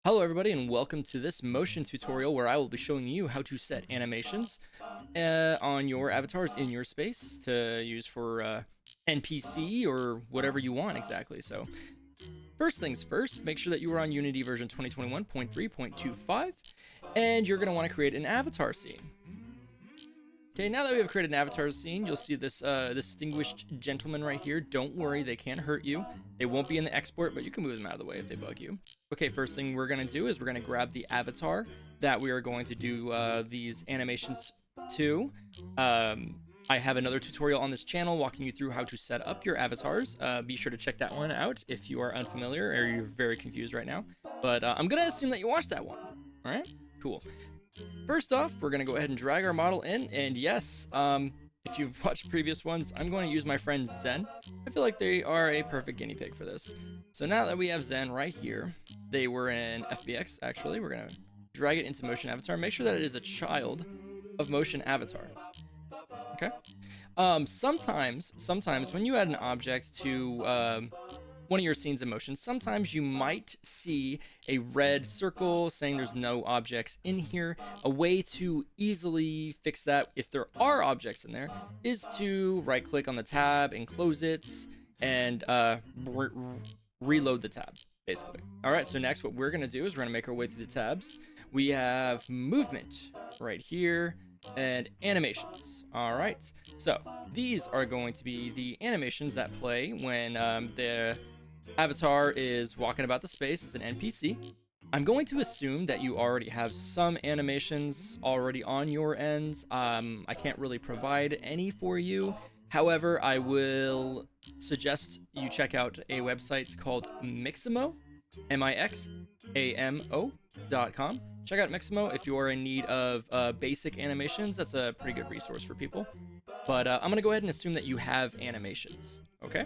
Hello everybody and welcome to this motion tutorial where I will be showing you how to set animations on your avatars in your space to use for NPC or whatever you want exactly. So first things first, make sure that you are on Unity version 2021.3.25 and you're going to want to create an avatar scene. Okay, now that we have created an avatar scene, you'll see this distinguished gentleman right here. Don't worry, they can't hurt you. They won't be in the export, but you can move them out of the way if they bug you. Okay, first thing we're going to do is we're going to grab the avatar that we are going to do these animations to. I have another tutorial on this channel walking you through how to set up your avatars. Be sure to check that one out if you are unfamiliar or you're very confused right now. But I'm going to assume that you watched that one. All right, cool. First off, we're going to go ahead and drag our model in, and yes, if you've watched previous ones, I'm going to use my friend Zen. I feel like they are a perfect guinea pig for this. So now that we have Zen right here, they were in FBX actually, we're going to drag it into motion avatar. Make sure that it is a child of motion avatar. Okay? Sometimes when you add an object to one of your scenes in motion, sometimes you might see a red circle saying there's no objects in here. A way to easily fix that if there are objects in there is to right click on the tab and close it and reload the tab basically. All right, so next what we're gonna do is we're gonna make our way through the tabs. We have movement right here and animations. All right, so these are going to be the animations that play when the avatar is walking about the space as an NPC. I'm going to assume that you already have some animations already on your end. I can't really provide any for you. However, I will suggest you check out a website called Mixamo, mixamo.com. Check out Mixamo if you are in need of basic animations. That's a pretty good resource for people. But I'm going to go ahead and assume that you have animations, okay?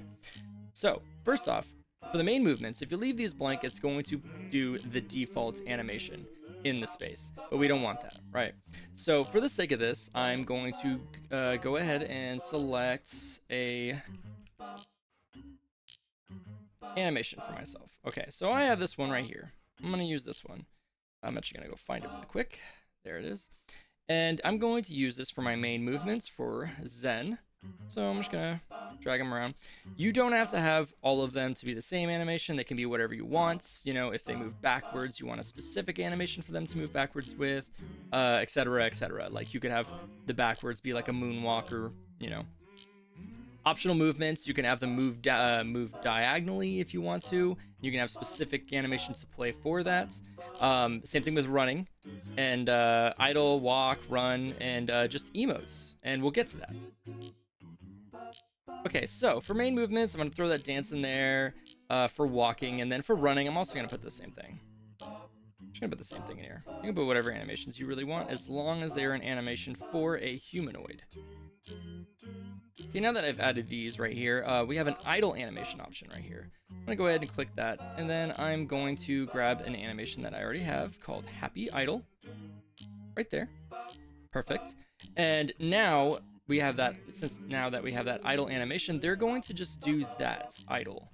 So, first off, for the main movements, if you leave these blank, it's going to do the default animation in the space, but we don't want that, right? So for the sake of this, I'm going to go ahead and select a animation for myself. Okay, so I have this one right here. I'm going to use this one. I'm actually going to go find it really quick. There it is. And I'm going to use this for my main movements for Zen. So I'm just gonna drag them around. You don't have to have all of them to be the same animation. They can be whatever you want. You know, if they move backwards, you want a specific animation for them to move backwards with, etc., etc. Like you could have the backwards be like a moonwalk or, you know, optional movements. You can have them move diagonally if you want to. You can have specific animations to play for that. Same thing with running and idle, walk, run, and just emotes. And we'll get to that. Okay, so for main movements, I'm going to throw that dance in there for walking. And then for running, I'm also going to put the same thing. I'm just going to put the same thing in here. You can put whatever animations you really want as long as they're an animation for a humanoid. Okay, now that I've added these right here, we have an idle animation option right here. I'm going to go ahead and click that, and then I'm going to grab an animation that I already have called Happy Idle. Right there. Perfect. And now we have that, now that we have that idle animation, they're going to just do that idle.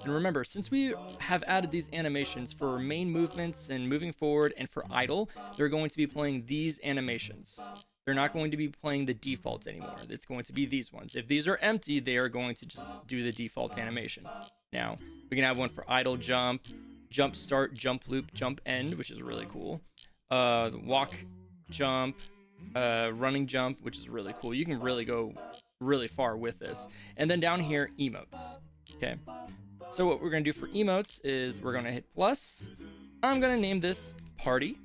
And remember, since we have added these animations for main movements and moving forward and for idle, they're going to be playing these animations. They're not going to be playing the defaults anymore. It's going to be these ones. If these are empty, they are going to just do the default animation. Now, we can have one for idle jump, jump start, jump loop, jump end, which is really cool. Walk, jump, running jump, which is really cool. You can really go really far with this. And then down here, emotes. Okay. So what we're going to do for emotes is we're going to hit plus. I'm going to name this party.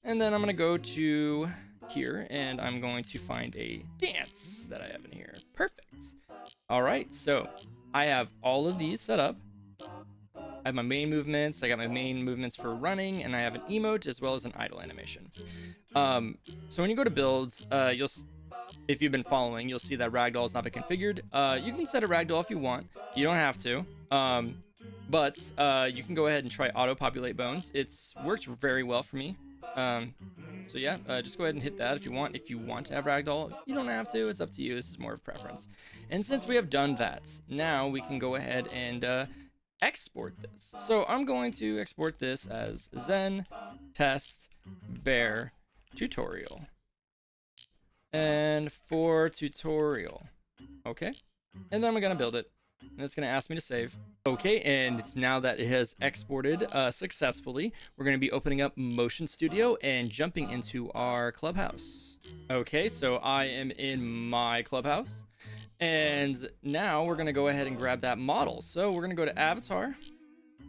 And then I'm going to go to here and I'm going to find a dance that I have in here. Perfect. All right, so I have all of these set up. I have my main movements. I got my main movements for running, and I have an emote as well as an idle animation. So when you go to builds, if you've been following, you'll see that ragdoll has not been configured. You can set a ragdoll if you want. You don't have to. But you can go ahead and try auto populate bones. It's worked very well for me. So yeah, just go ahead and hit that if you want. If you want to have ragdoll, you don't have to. It's up to you. This is more of preference. And since we have done that, now we can go ahead and export this. So I'm going to export this as Zen test bear tutorial. And for tutorial. Okay. And then I'm going to build it. And it's going to ask me to save. Okay, and now that it has exported successfully, we're going to be opening up Motion Studio and jumping into our clubhouse. Okay, so I am in my clubhouse. And now we're going to go ahead and grab that model. So we're going to go to Avatar.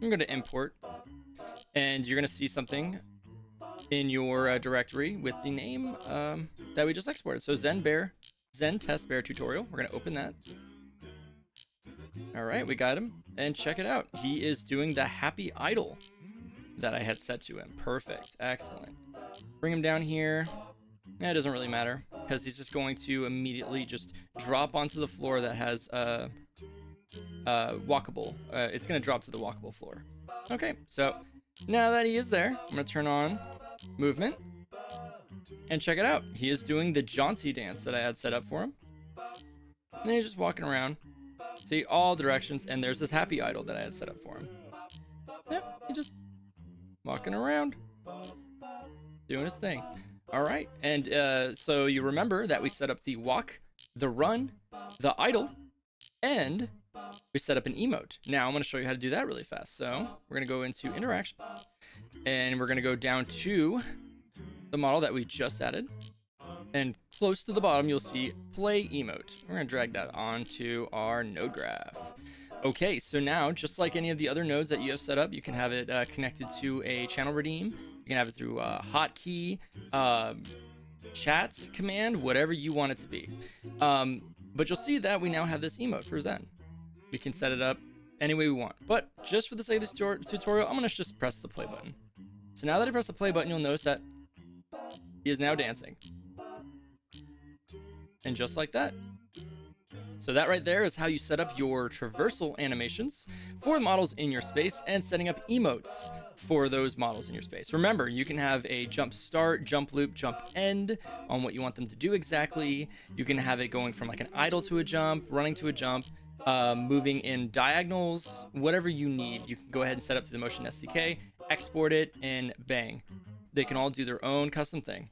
I'm going to import. And you're going to see something in your directory with the name that we just exported. So Zen test bear tutorial. We're going to open that. All right, we got him. And check it out. He is doing the happy idle that I had set to him. Perfect. Excellent. Bring him down here. It doesn't really matter because he's just going to immediately just drop onto the floor that has walkable. It's going to drop to the walkable floor. Okay, so now that he is there, I'm going to turn on movement. And check it out. He is doing the jaunty dance that I had set up for him. And then he's just walking around. See, all directions, and there's this happy idle that I had set up for him. Yeah, he just walking around, doing his thing. All right, and so you remember that we set up the walk, the run, the idle, and we set up an emote. Now I'm going to show you how to do that really fast. So we're going to go into interactions, and we're going to go down to the model that we just added. And close to the bottom, you'll see play emote. We're going to drag that onto our node graph. Okay, so now, just like any of the other nodes that you have set up, you can have it connected to a channel redeem. You can have it through a hotkey, chats command, whatever you want it to be. But you'll see that we now have this emote for Zen. We can set it up any way we want. But just for the sake of this tutorial, I'm going to just press the play button. So now that I press the play button, you'll notice that he is now dancing. And just like that. So that right there is how you set up your traversal animations for the models in your space and setting up emotes for those models in your space. Remember, you can have a jump start, jump loop, jump end on what you want them to do exactly. You can have it going from like an idle to a jump, running to a jump, moving in diagonals, whatever you need. You can go ahead and set up to the Motion SDK, export it, and bang. They can all do their own custom thing.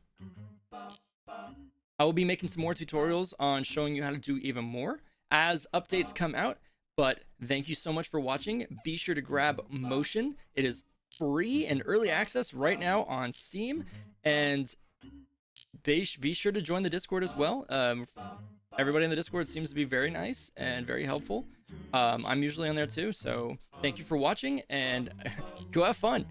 I will be making some more tutorials on showing you how to do even more as updates come out, but thank you so much for watching. Be sure to grab Motion. It is free and early access right now on Steam, and be sure to join the Discord as well. Everybody in the Discord seems to be very nice and very helpful. I'm usually on there too, so thank you for watching, and go have fun.